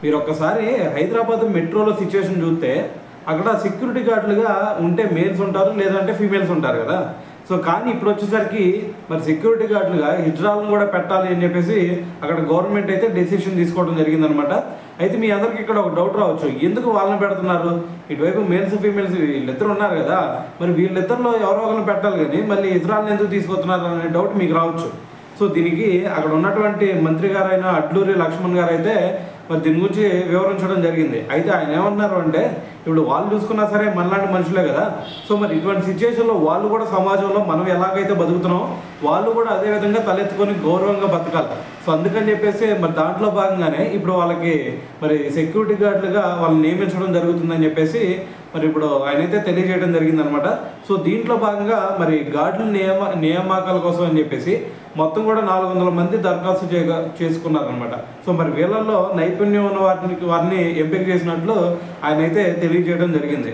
మీరు ఒక్కసారి హైదరాబాద్ మెట్రోలో సిచ్యువేషన్ చూస్తే అక్కడ సెక్యూరిటీ గార్డులుగా ఉంటే మేల్స్ ఉంటారు, లేదంటే ఫీమేల్స్ ఉంటారు కదా. సో కానీ ఇప్పుడు వచ్చేసరికి మరి సెక్యూరిటీ గార్డులుగా హిజ్రాలను కూడా పెట్టాలి అని చెప్పేసి అక్కడ గవర్నమెంట్ అయితే డెసిషన్ తీసుకోవడం జరిగిందనమాట. అయితే మీ అందరికి ఇక్కడ ఒక డౌట్ రావచ్చు, ఎందుకు వాళ్ళని పెడుతున్నారు? ఇటువైపు మేల్స్ ఫీమేల్స్ వీళ్ళిద్దరు ఉన్నారు కదా, మరి వీళ్ళిద్దరిలో ఎవరో ఒకరిని పెట్టాలి కానీ మళ్ళీ హిజ్రాలను ఎందుకు తీసుకొస్తున్నారు అనే డౌట్ మీకు రావచ్చు. సో దీనికి అక్కడ ఉన్నటువంటి మంత్రి గారైన అడ్లూరి లక్ష్మణ్ గారు అయితే మరి దీని గురించి వివరించడం జరిగింది. అయితే ఆయన ఏమన్నారు అంటే, ఇప్పుడు వాళ్ళు చూసుకున్నా సరే మనలాంటి మనుషులే కదా. సో మరి ఇటువంటి సిచ్యువేషన్లో వాళ్ళు కూడా సమాజంలో మనం ఎలాగైతే బతుకుతున్నామో వాళ్ళు కూడా అదే విధంగా తలెత్తుకొని గౌరవంగా బతకాలి. సో అందుకని చెప్పేసి మరి దాంట్లో భాగంగానే ఇప్పుడు వాళ్ళకి మరి సెక్యూరిటీ గార్డులుగా వాళ్ళని నియమించడం జరుగుతుందని చెప్పేసి మరి ఇప్పుడు ఆయనైతే తెలియజేయడం జరిగిందనమాట. సో దీంట్లో భాగంగా మరి గార్డుల నియామకాల కోసం అని చెప్పేసి మొత్తం కూడా 400 మంది దరఖాస్తు చేసుకున్నారనమాట. సో మరి వీళ్ళల్లో నైపుణ్యం ఉన్న వారిని ఎంపిక చేసినట్లు ఆయన అయితే తెలియజేయడం జరిగింది.